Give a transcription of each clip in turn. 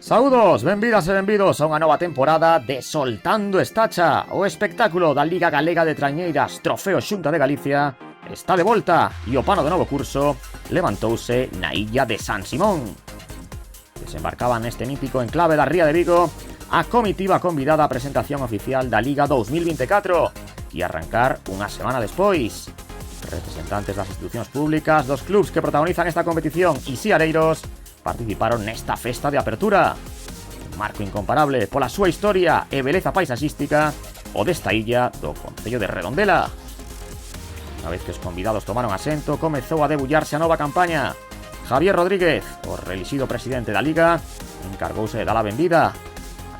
Saúdos, benvidas e benvidos a unha nova temporada de Soltando Estacha. O espectáculo da Liga Galega de Trañeiras Trofeo Xunta de Galicia está de volta e o pano do novo curso levantouse na illa de San Simón. Desembarcaba neste mítico enclave da Ría de Vigo a comitiva convidada á presentación oficial da Liga 2024 e arrancar unha semana despois. Representantes das institucións públicas, dos clubs que protagonizan esta competición e siareiros participaron nesta festa de apertura. Un marco incomparable pola súa historia e beleza paisaxística o desta illa do concello de Redondela. Unha vez que os convidados tomaron asento, comezou a debullarse a nova campaña. Javier Rodríguez, o reelixido presidente da Liga, encargouse de dar a benvida.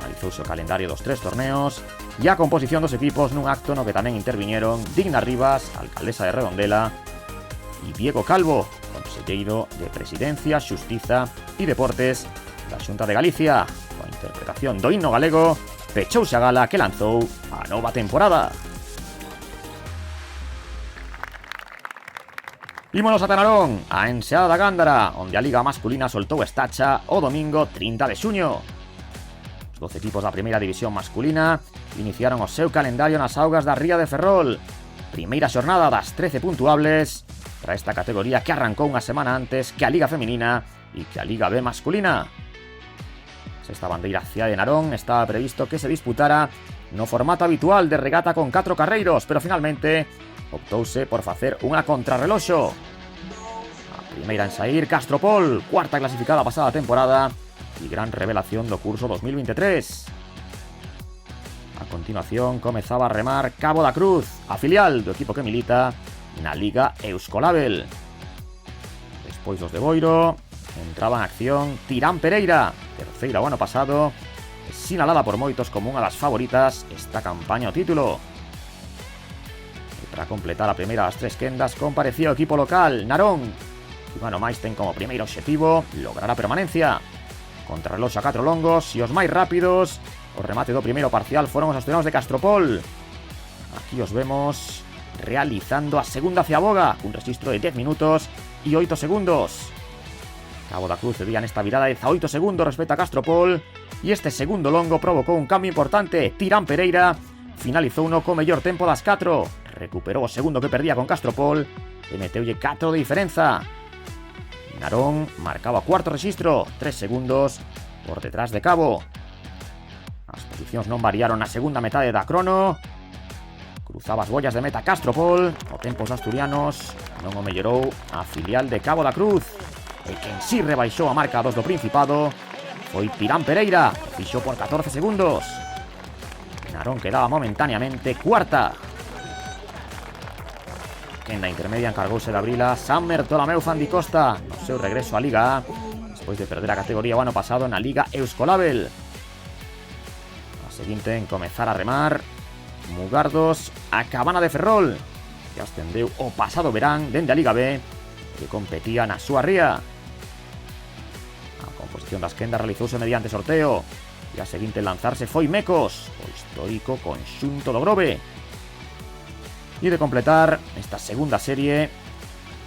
Analizouse o calendario dos tres torneos e a composición dos equipos nun acto no que tamén interviñeron Digna Rivas, alcaldesa de Redondela, e Diego Calvo, conselleiro de Presidencia, Xustiza e Deportes da Xunta de Galicia. Coa interpretación do himno galego, pechouse a gala que lanzou a nova temporada. Ímonos a Tanarón, a Enseada da Gándara, onde a Liga masculina soltou estacha o domingo 30 de xuño. Os 12 equipos da primeira división masculina iniciaron o seu calendario nas augas da Ría de Ferrol. Primeira xornada das 13 puntuables para esta categoría que arrancou unha semana antes que a Liga feminina e que a Liga B masculina. Esta bandeira cidade de Narón estaba previsto que se disputara no formato habitual de regata con 4 carreiros, pero finalmente optouse por facer unha contrarreloxo. A primeira en saír, Castropol, cuarta clasificada a pasada temporada e gran revelación do curso 2023. A continuación comezaba a remar Cabo da Cruz, a filial do equipo que milita na Liga Euskolabel. Despois dos de Boiro, entraba en acción Tirán Pereira, terceira o ano pasado, sinalada por moitos como unha das favoritas esta campaña ao título. E para completar a primeira das tres quendas comparecía o equipo local, Narón, que un ano máis ten como primeiro obxectivo lograr a permanencia. Contrarreloxo a 4 longos e os máis rápidos, o remate do primeiro parcial foron os asturianos de Castropol. Aquí os vemos realizando a segunda ciaboga, cun registro de 10 minutos e 8 segundos. Cabo da Cruz cedía nesta virada 18 segundos respecto a Castropol e este segundo longo provocou un cambio importante. Tirán Pereira finalizou uno co mellor tempo das 4, recuperou o segundo que perdía con Castropol e meteulle 4 de diferenza. Narón marcaba o cuarto registro, 3 segundos por detrás de Cabo. As posicións non variaron na segunda metade da crono. Cruzaba as bollas de meta Castropol, o tempos asturianos non o mellorou a filial de Cabo da Cruz. E quen si rebaixou a marca dos do Principado foi Tirán Pereira, que fixou por 14 segundos. Narón quedaba momentaneamente cuarta. Quenda intermedia encargouse de abrila San Bertolameu Fandicosta no seu regreso á Liga A, despois de perder a categoría o ano pasado na Liga Euskolabel. A seguinte en comezar a remar Mugardos a Cabana de Ferrol, que ascendeu o pasado verán dende a Liga B, que competía na súa ría. A composición das quendas realizouse mediante sorteo e a seguinte en lanzarse foi Mecos, o histórico conxunto do Grove. E de completar esta segunda serie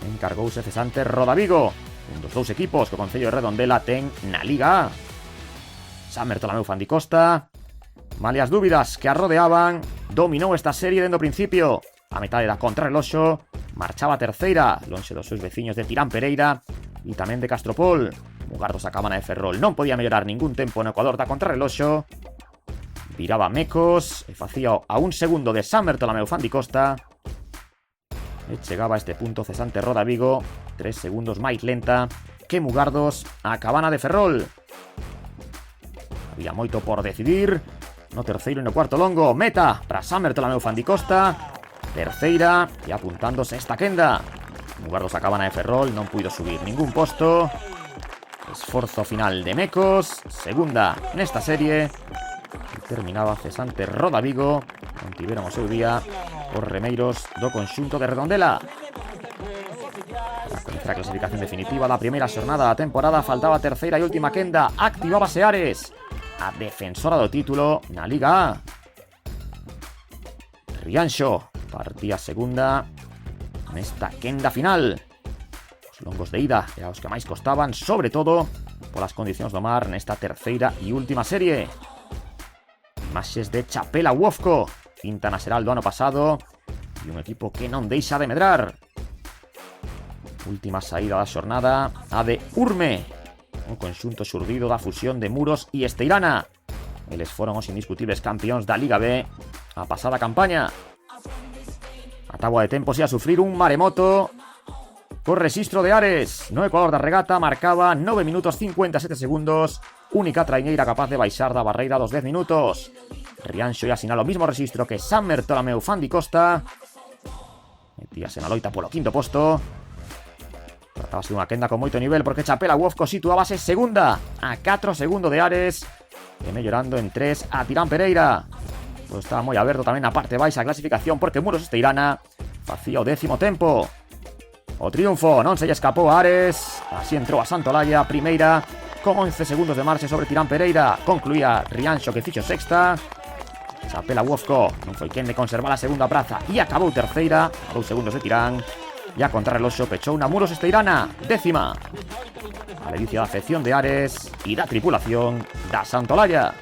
encargouse cesante Rodavigo, un dos dous equipos que o concello de Redondela ten na Liga A. San Bertolameu Fandicosta, malia as dúbidas que a rodeaban, dominou esta serie dende o principio. A metade da contrarreloxo marchaba a terceira, lonxe dos seus veciños de Tirán Pereira e tamén de Castropol. Mugardos a Cabana de Ferrol non podía mellorar ningún tempo no ecuador da contrarreloxo. Viraba Mecos e facía a un segundo de San Bertolameu Fandicosta. E chegaba a este punto cesante Rodavigo 3 segundos máis lenta que Mugardos a Cabana de Ferrol. Había moito por decidir no terceiro e no cuarto longo. Meta para San Bertolameu Fandicosta, terceira e apuntándose esta quenda. Mugardos a Cabana de Ferrol non puido subir ningún posto. Esforzo final de Mecos, segunda nesta serie. E terminaba cesante Rodavigo, non tiveron o seu día os remeiros do conxunto de Redondela. Para comezar a clasificación definitiva da primeira xornada da temporada faltaba a terceira e última quenda. Activábase Ares, a defensora do título na Liga A. Rianxo partía segunda nesta quenda final. Os longos de ida eran os que máis costaban, sobre todo polas condicións do mar nesta terceira e última serie. Imaxes de Chapela Wofco, quinta nacional do ano pasado, e un equipo que non deixa de medrar. Última saída da xornada, a de Urme, un conxunto xurdido da fusión de Muros e Esteirana. Eles foron os indiscutibles campións da Liga B a pasada campaña. A táboa de tempos ia sufrir un maremoto co rexistro de Ares. No Ecuador da regata marcaba 9 minutos 57 segundos, única traiñeira capaz de baixar da barreira dos 10 minutos. Rianxo ia asinar o mismo rexistro que San Bertolomeu Fandi Costa. Metíase na loita polo quinto posto. Tratábase dunha quenda con moito nivel porque Chapela Wofco situábase segunda a 4 segundos de Ares e mellorando en 3 a Tirán Pereira. Pues estaba moi aberto tamén na parte baixa a clasificación porque Muros Esteirana facía o 10º tempo. O triunfo non se lle escapou a Ares. Así entrou a Santolaya, primeira, con 11 segundos de marxe sobre Tirán Pereira. Concluía Rianxo que fixo sexta. Chapela Wofco non foi quen de conservar a segunda praza e acabou terceira, a 2 segundos de Tirán. E a contrarreloxo pechou na Muros Esteirana, décima. A ledicia da afección de Ares e da tripulación da Santolaya.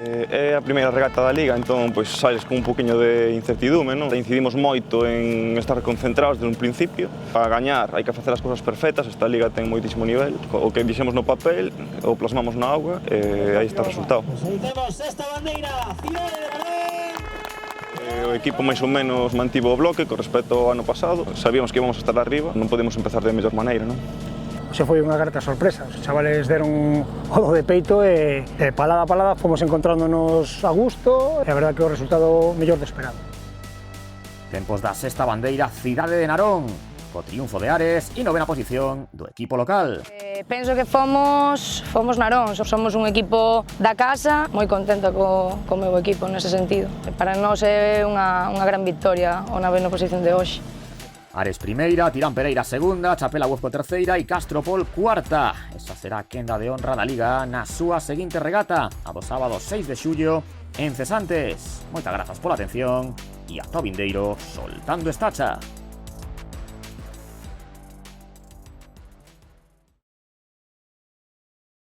É a primeira regata da Liga, entón pois sales con un poquinho de incertidume, non? Incidimos moito en estar concentrados desde un principio. Para gañar hai que facer as cousas perfectas, esta Liga ten moitísimo nivel. O que dixemos no papel, o plasmamos na auga, e aí está o resultado. Esta bandeira, Cidade de Belén. O equipo máis ou menos mantivo o bloque con respecto ao ano pasado. Sabíamos que íbamos a estar arriba, non podemos empezar de mellor maneira, non? Se foi unha grata sorpresa, os chavales deron o do de peito e palada a palada fomos encontrándonos a gusto e a verdade que o resultado mellor de esperado. Tempos da sexta bandeira Cidade de Narón, co triunfo de Ares e novena posición do equipo local. Penso que fomos Narón, somos un equipo da casa, moi contenta co meu equipo nese sentido. Para nós é unha gran victoria o novena posición de hoxe. Ares primeira, Tirán Pereira segunda, Chapela Wofco terceira e Castropol cuarta. Esa será a quenda de honra da Liga na súa seguinte regata, a do sábado 6 de xullo en Cesantes. Moitas grazas pola atención e ata o vindeiro Soltando Estacha.